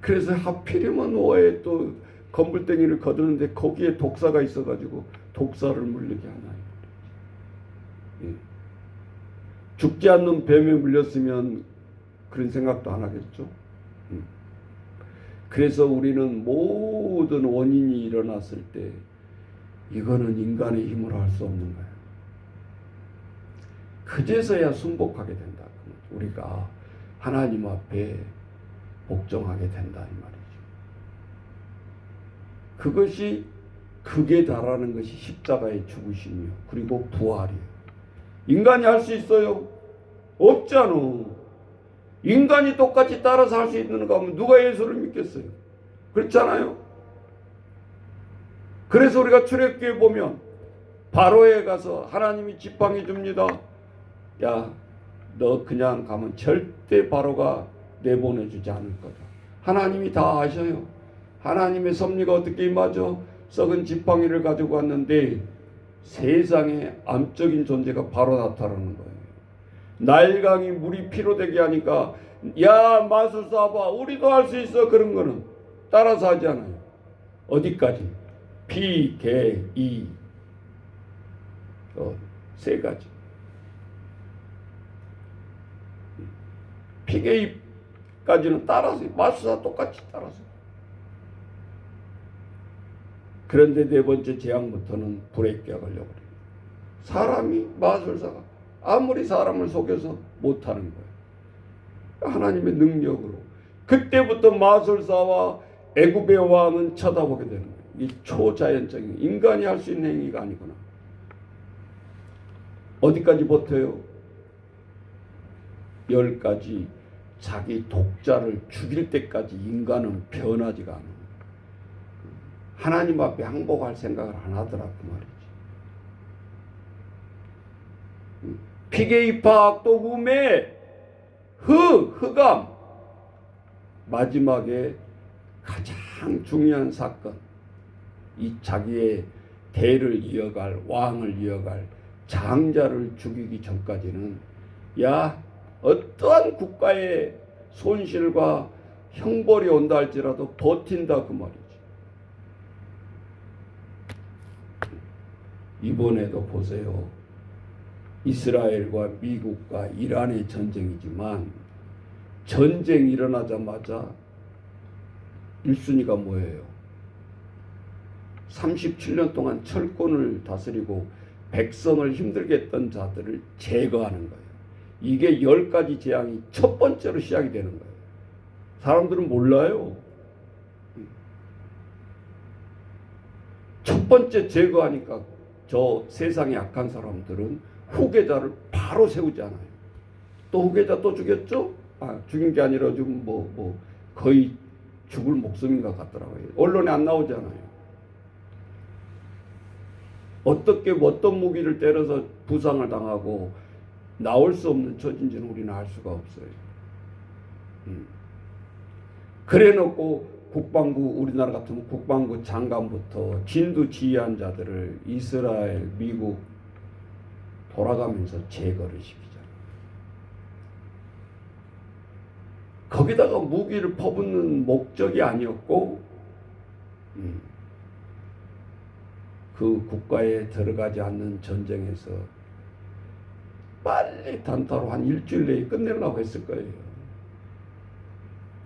그래서 하필이면 오해에 또 건불덩이를 거두는데 거기에 독사가 있어가지고 독사를 물리게 하나요. 예. 죽지 않는 뱀에 물렸으면 그런 생각도 안 하겠죠. 그래서 우리는 모든 원인이 일어났을 때 이거는 인간의 힘으로 할 수 없는 거예요. 그제서야 순복하게 된다. 우리가 하나님 앞에 복종하게 된다 이 말이죠. 그것이 극에 달하는 것이 십자가의 죽으심이요. 그리고 부활이에요. 인간이 할 수 있어요? 없잖아. 인간이 똑같이 따라서 할 수 있는가 하면 누가 예수를 믿겠어요? 그렇잖아요. 그래서 우리가 출애굽기에 보면 바로에 가서 하나님이 지팡이 줍니다. 야, 너 그냥 가면 절대 바로가 내보내주지 않을 거다. 하나님이 다 아셔요. 하나님의 섭리가 어떻게 임하죠? 썩은 지팡이를 가지고 왔는데 세상에 암적인 존재가 바로 나타나는 거예요. 나일강이 물이 피로 되게 하니까 야 마술사 봐 우리도 할 수 있어. 그런 거는 따라서 하지 않아요. 어디까지? 피, 개, 이 세 가지. 피개입까지는 따라서 마술사 똑같이 따라서. 그런데 네 번째 재앙부터는 불에 껴걸려버려요. 사람이 마술사가 아무리 사람을 속여서 못하는 거예요. 하나님의 능력으로. 그때부터 마술사와 애굽의 왕은 쳐다보게 되는 거예요. 이 초자연적인 인간이 할 수 있는 행위가 아니구나. 어디까지 버텨요? 10가지 자기 독자를 죽일 때까지 인간은 변하지가 않아요. 하나님 앞에 항복할 생각을 안 하더라 그 말이지. 피계 입학 또 구매 흑암 마지막에 가장 중요한 사건 이 자기의 대를 이어갈 왕을 이어갈 장자를 죽이기 전까지는 야 어떠한 국가의 손실과 형벌이 온다 할지라도 버틴다 그 말이지. 이번에도 보세요. 이스라엘과 미국과 이란의 전쟁이지만 전쟁 일어나자마자 1순위가 뭐예요? 37년 동안 철권을 다스리고 백성을 힘들게 했던 자들을 제거하는 거예요. 이게 10가지 재앙이 첫 번째로 시작이 되는 거예요. 사람들은 몰라요. 첫 번째 제거하니까 저 세상에 악한 사람들은 후계자를 바로 세우지 않아요. 또 후계자 또 죽였죠? 죽인 게 아니라 지금 거의 죽을 목숨인 것 같더라고요. 언론에 안 나오잖아요. 어떻게 어떤 무기를 때려서 부상을 당하고 나올 수 없는 처지인지는 우리는 알 수가 없어요. 그래놓고 국방부 우리나라 같으면 국방부 장관부터 진두지휘한 자들을 이스라엘, 미국 돌아가면서 제거를 시키잖아요. 거기다가 무기를 퍼붓는 목적이 아니었고 그 국가에 들어가지 않는 전쟁에서 빨리 단타로 한 일주일 내에 끝내려고 했을 거예요.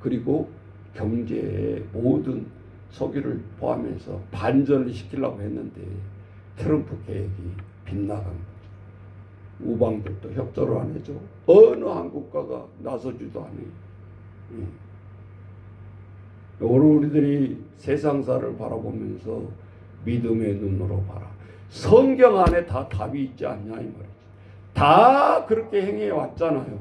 그리고 경제의 모든 석유를 포함해서 반전을 시키려고 했는데 트럼프 계획이 빗나간 거죠. 우방들도 협조를 안 해줘. 어느 한 국가가 나서지도 않아요. 우리들이 세상사를 바라보면서 믿음의 눈으로 봐라. 성경 안에 다 답이 있지 않냐 이 말이지. 다 그렇게 행해 왔잖아요.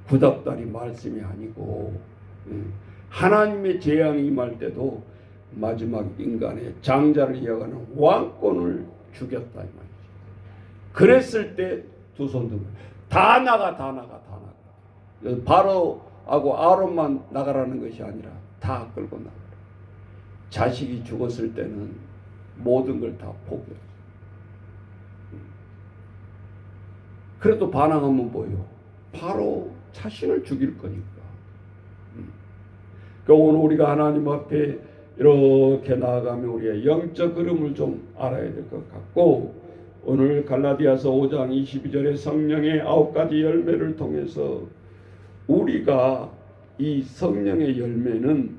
구닥다리 말씀이 아니고 하나님의 재앙이 임할 때도 마지막 인간의 장자를 이어가는 왕권을 죽였다 이 말이지. 그랬을 때 두 손 들고 다 나가. 바로하고 아론만 나가라는 것이 아니라 다 끌고 나가. 자식이 죽었을 때는 모든 걸 다 포기했어. 그래도 반항하면 뭐예요? 바로 자신을 죽일 거니까. 그러니까 오늘 우리가 하나님 앞에 이렇게 나아가면 우리의 영적 흐름을 좀 알아야 될 것 같고, 오늘 갈라디아서 5장 22절에 성령의 9가지 열매를 통해서 우리가 이 성령의 열매는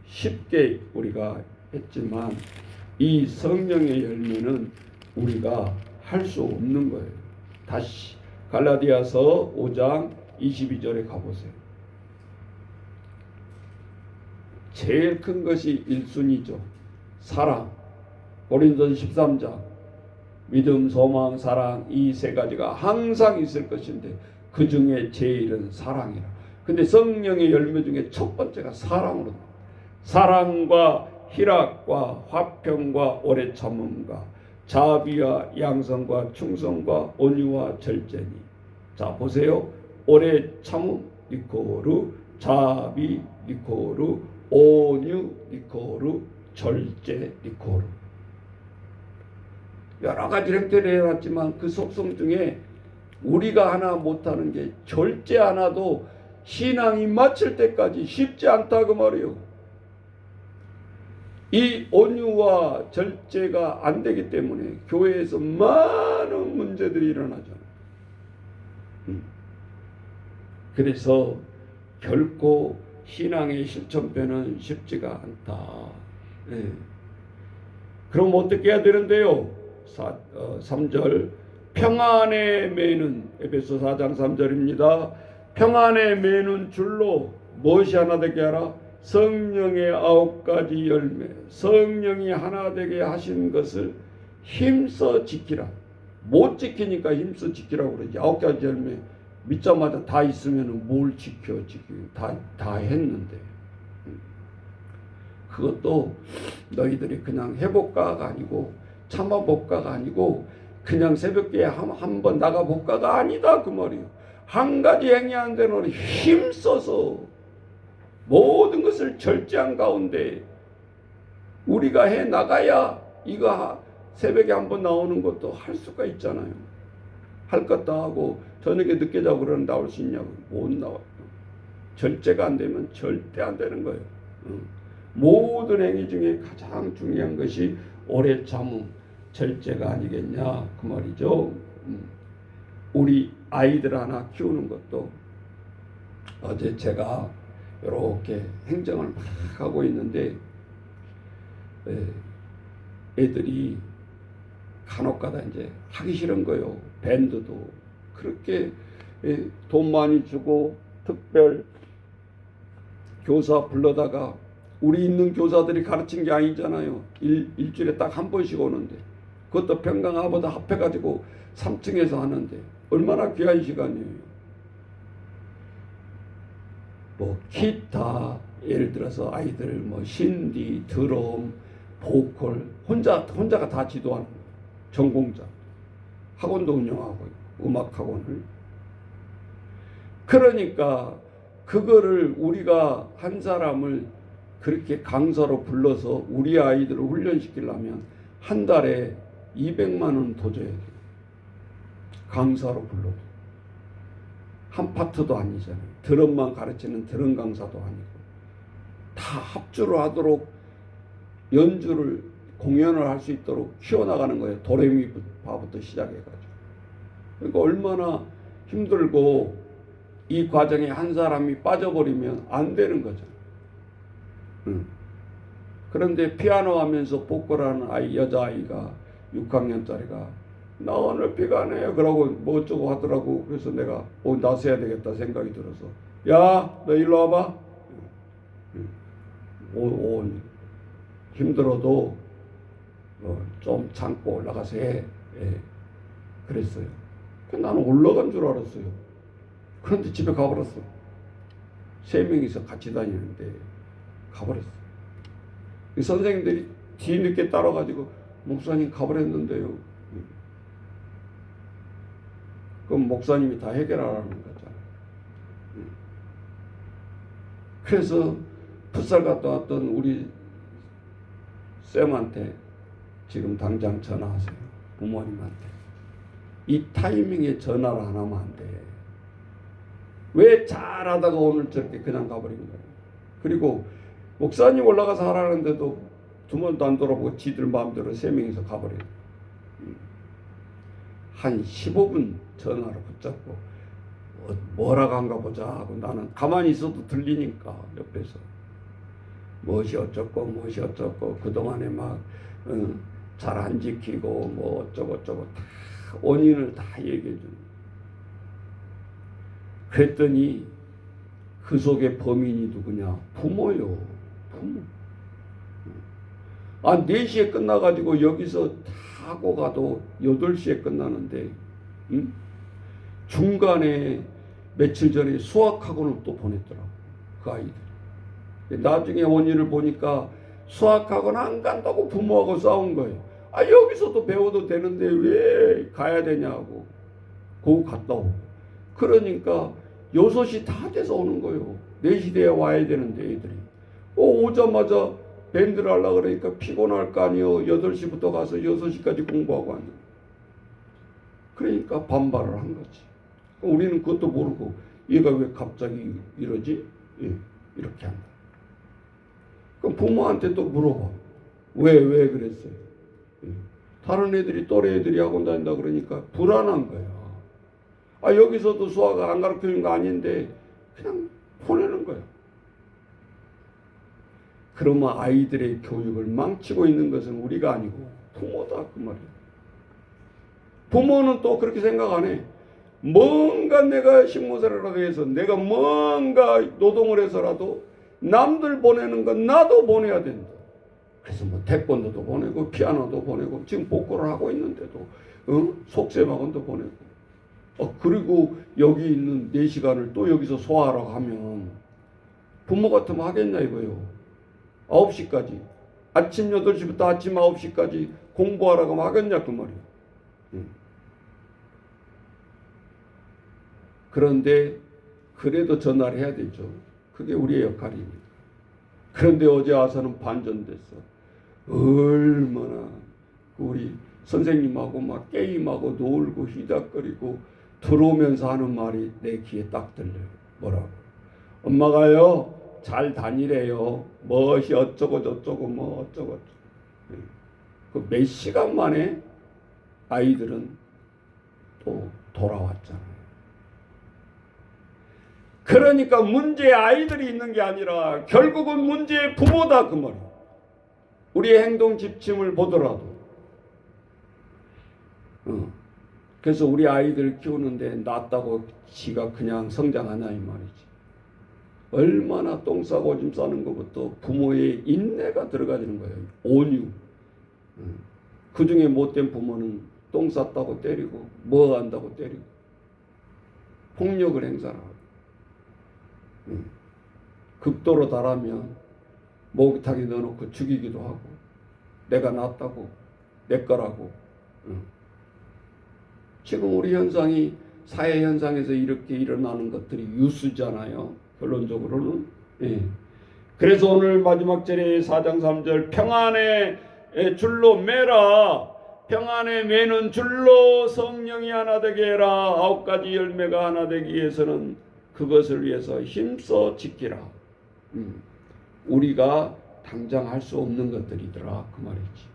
쉽게 우리가 했지만 이 성령의 열매는 우리가 할 수 없는 거예요. 다시 갈라디아서 5장 22절에 가보세요. 제일 큰 것이 1순위죠. 사랑. 고린도전 13장 믿음, 소망, 사랑 이 세 가지가 항상 있을 것인데 그 중에 제일은 사랑이라. 근데 성령의 열매 중에 첫 번째가 사랑으로 나와요. 사랑과 희락과 화평과 오래 참음과 자비와 양성과 충성과 온유와 절제니. 자 보세요. 오래 참음 니코르, 자비 니코르, 온유 니코르, 절제 니코르. 여러 가지 행태를 해왔지만 그 속성 중에 우리가 하나 못하는 게 절제 하나도 신앙이 마칠 때까지 쉽지 않다 그 말이에요. 이 온유와 절제가 안 되기 때문에 교회에서 많은 문제들이 일어나잖아요. 그래서 결코 신앙의 실천편은 쉽지가 않다. 네. 그럼 어떻게 해야 되는데요? 3절 평안의 매는 에베소 4장 3절입니다. 평안의 매는 줄로 무엇이 하나 되게 하라? 성령의 9가지 열매, 성령이 하나 되게 하신 것을 힘써 지키라. 못 지키니까 힘써 지키라고 그러지. 9가지 열매 믿자마자 다 있으면 뭘 지켜 다 했는데. 그것도 너희들이 그냥 해볼까가 아니고 참아볼까가 아니고 그냥 새벽기에 한번 나가볼까가 아니다 그 말이에요. 한 가지 행해야 되는 힘써서 모든 것을 절제한 가운데 우리가 해 나가야 이거 새벽에 한번 나오는 것도 할 수가 있잖아요. 할 것도 하고 저녁에 늦게 자고 그러면 나올 수 있냐고. 못 나와요. 절제가 안 되면 절대 안 되는 거예요. 모든 행위 중에 가장 중요한 것이 오래 참음, 절제가 아니겠냐 그 말이죠. 우리 아이들 하나 키우는 것도 어제 제가 이렇게 행정을 막 하고 있는데 애들이 간혹가다 이제 하기 싫은 거예요. 밴드도 그렇게 돈 많이 주고 특별 교사 불러다가 우리 있는 교사들이 가르친 게 아니잖아요. 일주일에 딱 한 번씩 오는데 그것도 평강하보다 합해가지고 3층에서 하는데 얼마나 귀한 시간이에요. 뭐 기타 예를 들어서 아이들 뭐 신디, 드럼, 보컬 혼자가 다 지도하는 거예요. 전공자 학원도 운영하고 음악 학원을. 그러니까 그거를 우리가 한 사람을 그렇게 강사로 불러서 우리 아이들을 훈련시키려면 한 달에 200만 원 더 줘야 돼요. 강사로 불러도. 한 파트도 아니잖아요. 드럼만 가르치는 드럼 강사도 아니고. 다 합주를 하도록 연주를 공연을 할 수 있도록 키워나가는 거예요. 도레미파부터 시작해가지고. 그러니까 얼마나 힘들고 이 과정에 한 사람이 빠져버리면 안 되는 거죠. 그런데 피아노 하면서 보컬하는 아이, 여자아이가 6학년짜리가 나 오늘 비가 안 해요. 그러고 뭐 어쩌고 하더라고. 그래서 내가 나서야 되겠다 생각이 들어서 야, 너 일로 와봐. 힘들어도 좀 참고 올라가서 해. 그랬어요. 나는 올라간 줄 알았어요. 그런데 집에 가버렸어. 3명이서 같이 다니는데 가버렸어. 선생님들이 뒤늦게 따라가지고 목사님 가버렸는데요. 그럼 목사님이 다 해결하라는 거잖아요. 그래서 풋살 갔다 왔던 우리 쌤한테 지금 당장 전화하세요. 부모님한테. 이 타이밍에 전화를 안 하면 안 돼. 왜 잘하다가 오늘 저렇게 그냥 가버린 거예요. 그리고 목사님 올라가서 하라는데도 두 번도 안 돌아보고 지들 마음대로 3명이서 가버려요. 한 15분 전화를 붙잡고 뭐라고 한가 보자 하고 나는 가만히 있어도 들리니까 옆에서 무엇이 어쩌고 그동안에 막 잘 안 지키고 뭐 어쩌고 다 원인을 다 얘기해 주는. 그랬더니 그 속에 범인이 누구냐? 부모요. 부모. 4시에 끝나가지고 여기서 타고 가도 8시에 끝나는데 중간에 며칠 전에 수학학원을 또 보냈더라고. 그 아이들. 나중에 원인을 보니까 수학학원 안 간다고 부모하고 싸운 거예요. 여기서도 배워도 되는데 왜 가야 되냐고. 거기 갔다 오고. 그러니까 6시 다 돼서 오는 거예요. 4시 돼야 와야 되는데 애들이. 오자마자 밴드를 하려고 그러니까 피곤할 거 아니에요. 8시부터 가서 6시까지 공부하고 왔는데. 그러니까 반발을 한 거지. 우리는 그것도 모르고 얘가 왜 갑자기 이러지? 이렇게 한다. 그럼 부모한테 또 물어봐. 왜 그랬어요? 다른 애들이 또래 애들이 학원 다닌다 그러니까 불안한 거야. 여기서도 수학 안 가르쳐준 거 아닌데 그냥 보내는 거야. 그러면 아이들의 교육을 망치고 있는 것은 우리가 아니고 부모다 그 말이야. 부모는 또 그렇게 생각 안 해. 뭔가 내가 식모사라고 해서 내가 뭔가 노동을 해서라도 남들 보내는 건 나도 보내야 된다. 그래서 뭐 태권도도 보내고 피아노도 보내고 지금 보컬을 하고 있는데도 속셈학원도 보내고 그리고 여기 있는 4시간을 또 여기서 소화하라고 하면 부모 같으면 하겠냐 이거요. 9시까지 아침 8시부터 아침 9시까지 공부하라고 하면 하겠냐 그 말이에요. 그런데 그래도 전화를 해야 되죠. 그게 우리의 역할입니다. 그런데 어제 와서는 반전됐어. 얼마나 우리 선생님하고 막 게임하고 놀고 휘닥거리고 들어오면서 하는 말이 내 귀에 딱 들려요. 뭐라고? 엄마가요 잘 다니래요. 무엇이 어쩌고 저쩌고 뭐 어쩌고 저쩌고. 그 몇 시간 만에 아이들은 또 돌아왔잖아요. 그러니까 문제의 아이들이 있는 게 아니라 결국은 문제의 부모다 그 말이에요. 우리의 행동 지침을 보더라도. 그래서 우리 아이들 키우는데 낫다고 지가 그냥 성장하냐 이 말이지. 얼마나 똥 싸고 오줌 싸는 것부터 부모의 인내가 들어가지는 거예요. 온유. 그 중에 못된 부모는 똥 쌌다고 때리고 뭐 한다고 때리고 폭력을 행사하고 극도로 달하면 목욕탕에 넣어놓고 죽이기도 하고 내가 낫다고 내 거라고. 지금 우리 현상이 사회 현상에서 이렇게 일어나는 것들이 유수잖아요. 결론적으로는. 그래서 오늘 마지막 절에 4장 3절 평안의 줄로 매라. 평안에 매는 줄로 성령이 하나 되게 해라. 9가지 열매가 하나 되기 위해서는 그것을 위해서 힘써 지키라. 우리가 당장 할 수 없는 것들이더라 그 말이지.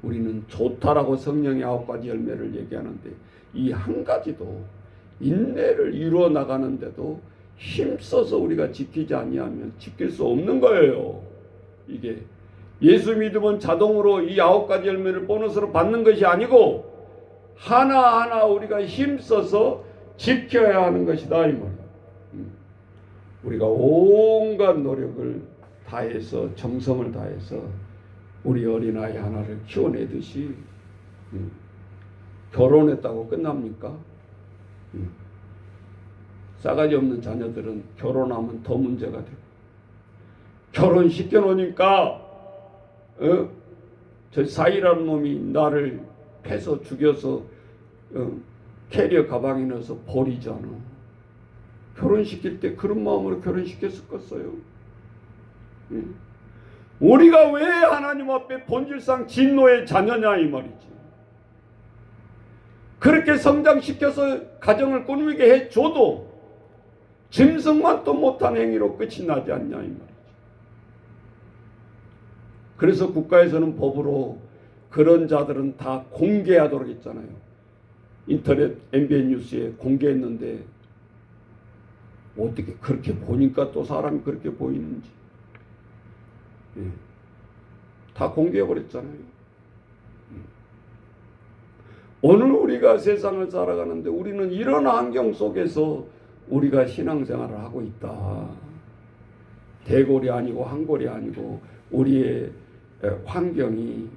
우리는 좋다라고 성령의 9가지 열매를 얘기하는데 이 한 가지도 인내를 이루어 나가는데도 힘써서 우리가 지키지 아니하면 지킬 수 없는 거예요. 이게 예수 믿으면 자동으로 이 9가지 열매를 보너스로 받는 것이 아니고 하나하나 우리가 힘써서 지켜야 하는 것이다 이 말이에요. 우리가 온갖 노력을 다해서 정성을 다해서 우리 어린아이 하나를 키워내듯이 결혼했다고 끝납니까? 싸가지 없는 자녀들은 결혼하면 더 문제가 되고 결혼시켜 놓으니까 저 사이라는 놈이 나를 패서 죽여서 캐리어 가방에 넣어서 버리잖아. 결혼시킬 때 그런 마음으로 결혼시켰었겠어요. 우리가 왜 하나님 앞에 본질상 진노의 자녀냐 이 말이지. 그렇게 성장시켜서 가정을 꾸미게 해줘도 짐승만 또 못한 행위로 끝이 나지 않냐 이 말이지. 그래서 국가에서는 법으로 그런 자들은 다 공개하도록 했잖아요. 인터넷 MBN 뉴스에 공개했는데 어떻게 그렇게 보니까 또 사람이 그렇게 보이는지 다 공개해버렸잖아요. 오늘 우리가 세상을 살아가는데 우리는 이런 환경 속에서 우리가 신앙생활을 하고 있다. 대골이 아니고 한골이 아니고 우리의 환경이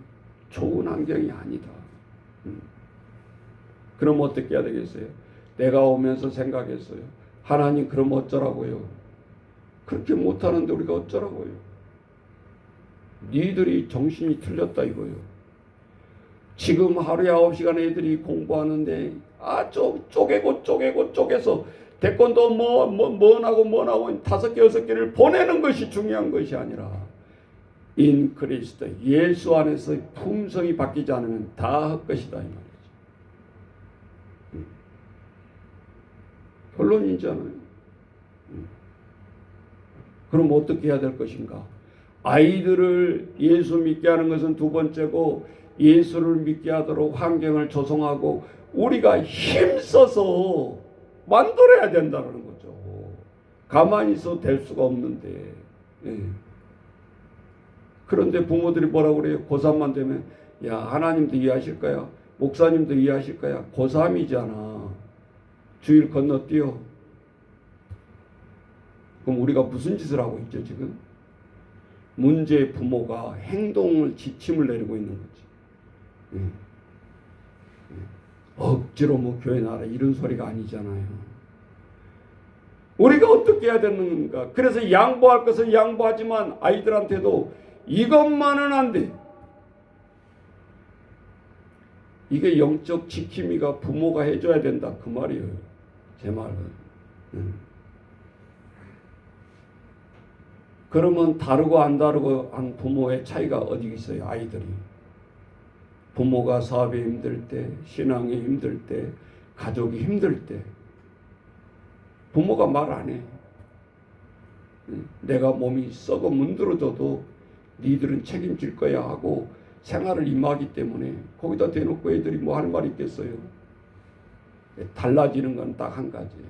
좋은 환경이 아니다. 그럼 어떻게 해야 되겠어요? 내가 오면서 생각했어요. 하나님 그럼 어쩌라고요? 그렇게 못하는데 우리가 어쩌라고요? 니들이 정신이 틀렸다 이거요. 지금 하루에 9시간 애들이 공부하는데 쪼개서 태권도 뭐하고 5개 6개를 보내는 것이 중요한 것이 아니라 인 그리스도 예수 안에서 품성이 바뀌지 않으면 다 헛것이다 이 말이지. 결론이잖아요. 그럼 어떻게 해야 될 것인가? 아이들을 예수 믿게 하는 것은 두 번째고 예수를 믿게 하도록 환경을 조성하고 우리가 힘써서 만들어야 된다는 거죠. 가만히 있어도 될 수가 없는데. 그런데 부모들이 뭐라고 그래요? 고3만 되면 야 하나님도 이해하실 거야? 목사님도 이해하실 거야? 고3이잖아. 주일 건너뛰어. 그럼 우리가 무슨 짓을 하고 있죠 지금? 문제의 부모가 행동을 지침을 내리고 있는 거지. 억지로 뭐 교회 나라 이런 소리가 아니잖아요. 우리가 어떻게 해야 되는가? 그래서 양보할 것은 양보하지만 아이들한테도 이것만은 안 돼. 이게 영적 지킴이가 부모가 해줘야 된다 그 말이에요. 제 말은. 그러면 다르고 안 다르고 한 부모의 차이가 어디 있어요? 아이들이 부모가 사업에 힘들 때, 신앙에 힘들 때, 가족이 힘들 때 부모가 말 안 해. 내가 몸이 썩어 문드러져도 니들은 책임질 거야 하고 생활을 임하기 때문에 거기다 대놓고 애들이 뭐 할 말 있겠어요? 달라지는 건 딱 한 가지예요.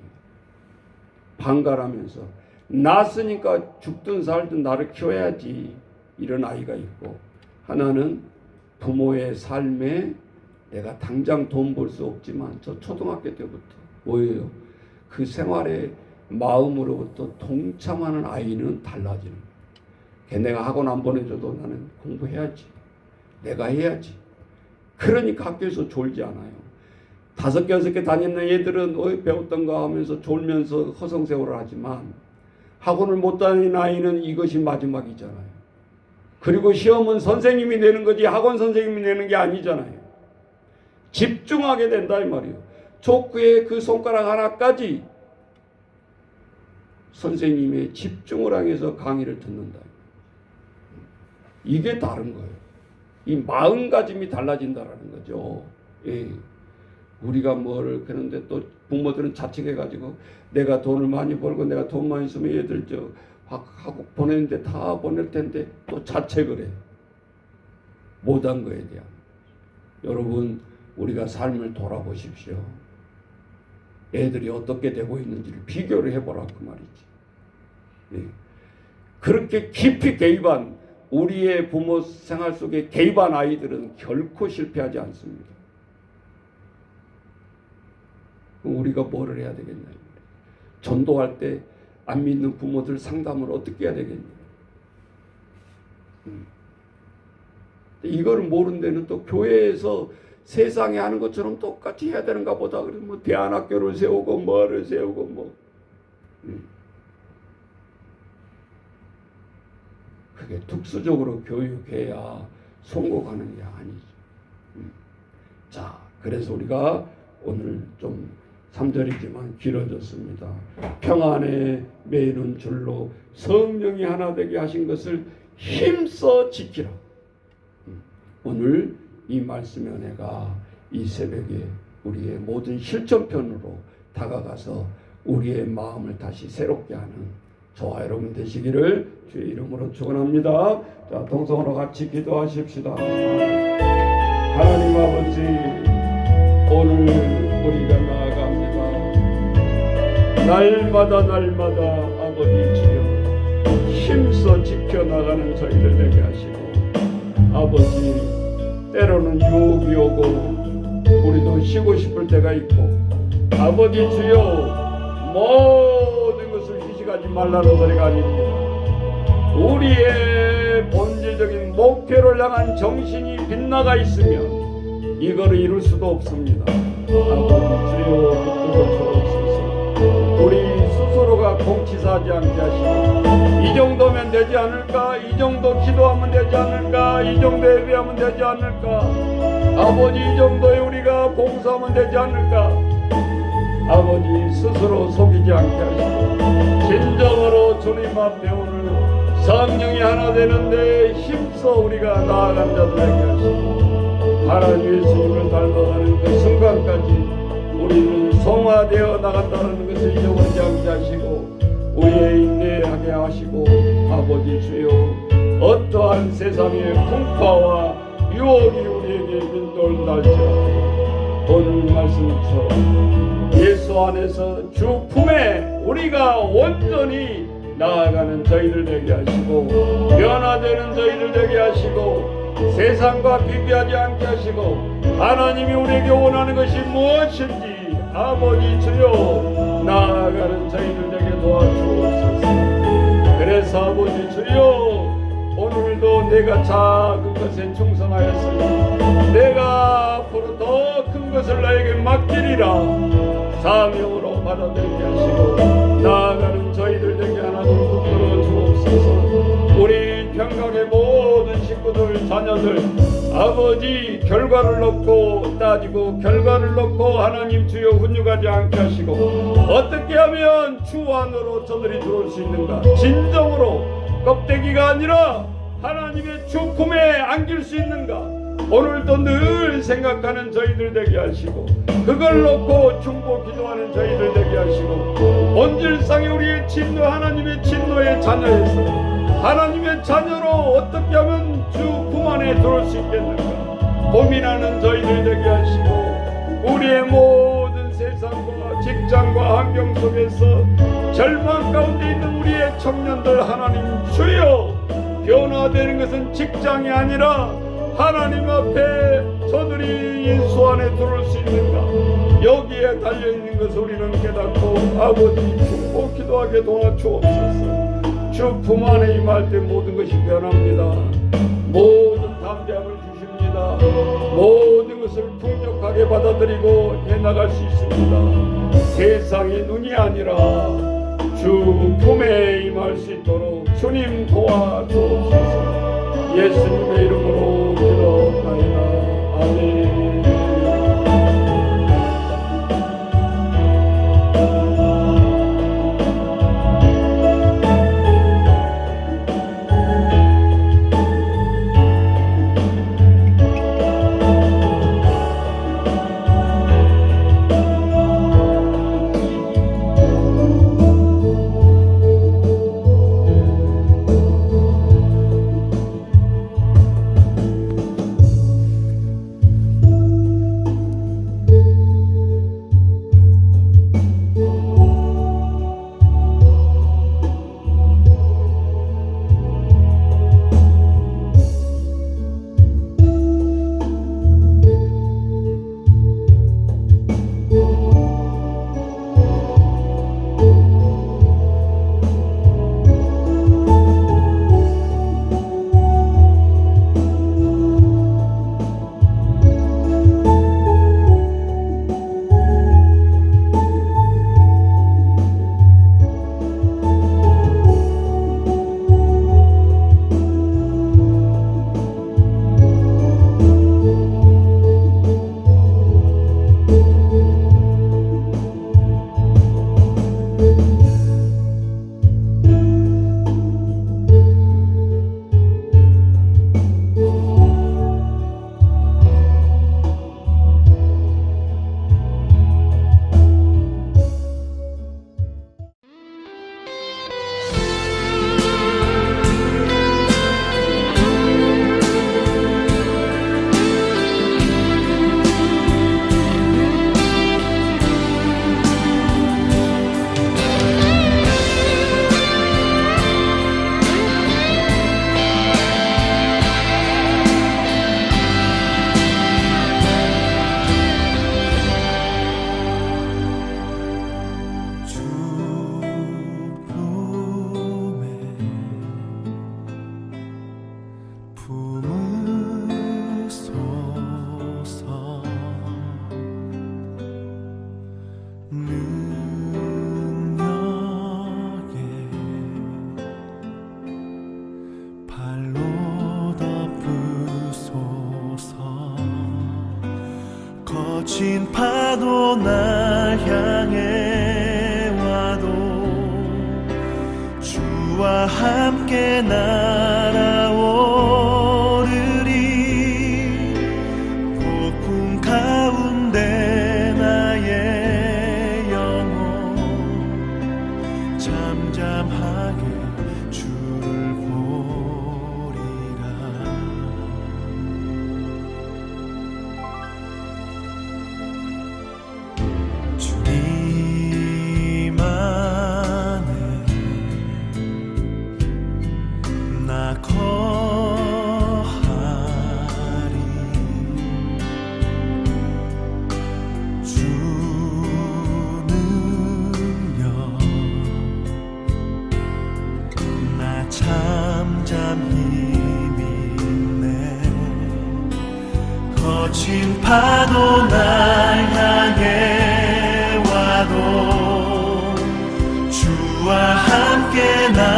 반갈하면서 낳았으니까 죽든 살든 나를 키워야지 이런 아이가 있고, 하나는 부모의 삶에 내가 당장 돈 벌 수 없지만 저 초등학교 때부터 뭐예요? 그 생활에 마음으로부터 동참하는 아이는 달라지는 거예요. 내가 학원 안 보내줘도 나는 공부해야지, 내가 해야지. 그러니까 학교에서 졸지 않아요. 5개 6개 다니는 애들은 배웠던 거 하면서 졸면서 허송세월을 하지만 학원을 못 다니는 아이는 이것이 마지막이잖아요. 그리고 시험은 선생님이 내는 거지 학원 선생님이 내는 게 아니잖아요. 집중하게 된다 이 말이에요. 족구의 그 손가락 하나까지 선생님의 집중을 향해서 강의를 듣는다. 이게 다른 거예요. 이 마음가짐이 달라진다라는 거죠. 예. 우리가 뭐를 그런데 또 부모들은 자책해가지고 내가 돈을 많이 벌고 내가 돈 많이 쓰면 얘들 저 학원 보내는데 다 보낼 텐데 또 자책을 해. 못한 거에 대한. 여러분 우리가 삶을 돌아보십시오. 애들이 어떻게 되고 있는지를 비교를 해보라 그 말이지. 예. 그렇게 깊이 개입한 우리의 부모 생활 속에 개입한 아이들은 결코 실패하지 않습니다. 우리가 뭐를 해야 되겠냐. 전도할 때 안 믿는 부모들 상담을 어떻게 해야 되겠냐. 이걸 모르는 데는 또 교회에서 세상에 하는 것처럼 똑같이 해야 되는가 보다. 그래서 뭐 대안학교를 세우고 뭐를 세우고 뭐. 그게 특수적으로 교육해야 성공하는 게 아니죠. 자, 그래서 우리가 오늘 좀 3절이지만 길어졌습니다. 평안에 매이는 줄로 성령이 하나 되게 하신 것을 힘써 지키라. 오늘 이 말씀의 은혜가 이 새벽에 우리의 모든 실천편으로 다가가서 우리의 마음을 다시 새롭게 하는 저와 여러분 되시기를 주의 이름으로 축원합니다. 자, 동성으로 같이 기도하십시다. 하나님 아버지, 오늘 우리가 나아갑니다. 날마다 아버지 주여 힘써 지켜나가는 저희들 되게 하시고, 아버지 때로는 유혹이 오고 우리도 쉬고 싶을 때가 있고, 아버지 주여 모든 것을 휴식하지 말라는 소리가 아닙니다. 우리의 본질적인 목표를 향한 정신이 빗나가 있으면 이거를 이룰 수도 없습니다. 아버지 주여 붙들어 주옵소서. 우리 스스로가 공치사하지 않게 하시고, 이 정도면 되지 않을까, 이 정도 기도하면 되지 않을까, 이 정도 예배하면 되지 않을까, 아버지 이 정도에 우리가 봉사하면 되지 않을까. 아버지 스스로 속이지 않게 하시고 진정으로 주님 앞에 오늘 성령이 하나 되는데 힘써 우리가 나아간 자들에게 하시고, 하나님 예수님을 닮아가는 그 순간까지 우리는 성화되어 나간다는 것을 잊어버리지 않게 하시고, 우리의 인내하게 하시고, 아버지 주여 어떠한 세상의 풍파와 유혹이 우리에게 빈돌 날지라도 오늘 말씀처럼 예수 안에서 주 품에 우리가 온전히 나아가는 저희들 되게 하시고, 변화되는 저희들 되게 하시고, 세상과 비교하지 않게 하시고, 하나님이 우리에게 원하는 것이 무엇인지 아버지 주여 나아가는 저희들 되게 도와주옵소서. 그래서 아버지 주여 오늘도 내가 작은 것에 충성하였으니 내가 앞으로 더 큰 것을 나에게 맡기리라 사명으로 받아들이게 하시고, 나아가는 저희들 되게 하나님 붙들어 주옵소서. 우리 평강의 모든 식구들 자녀들 아버지 결과를 놓고 따지고 결과를 놓고 하나님 주여 훈육하지 않게 하시고 어떻게 하면 주 안으로 저들이 들어올 수 있는가, 진정으로 껍데기가 아니라 하나님의 주 품에 안길 수 있는가, 오늘도 늘 생각하는 저희들 되게 하시고 그걸 놓고 중보 기도하는 저희들 되게 하시고 본질상의 우리의 진노, 하나님의 진노의 자녀에서 하나님의 자녀로 어떻게 하면 주 품 안에 들어올 수 있겠는가 고민하는 저희들 되게 하시고 우리의 모든 세상과 직장과 환경 속에서 절망 가운데 있는 우리의 청년들 하나님 주여, 변화되는 것은 직장이 아니라 하나님 앞에 저들이 예수 안에 들어올 수 있는가, 여기에 달려있는 것을 우리는 깨닫고 아버지 중보 기도하게 도와주옵소서. 주 품 안에 임할 때 모든 것이 변합니다. 모든 담대함을 주십니다. 모든 것을 풍족하게 받아들이고 해나갈 수 있습니다. 세상의 눈이 아니라 주 품에 임할 수 있도록 주님 도와주옵소서. 예수님의 이름으로 기도하옵나이다. 아멘.
거친 파도 날 향해 와도 주와 함께 날아오르리. 폭풍 가운데 나의 영혼 잠잠하게 주를 보리라. 주님 안에 나 거하리. 주 능력 나 잠잠히 믿네. 거친 파도 날 향해 와도 주와 함께 날아오르리.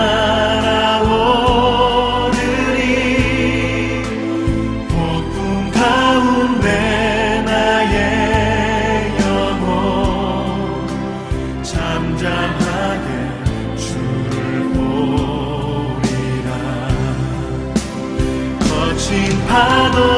파도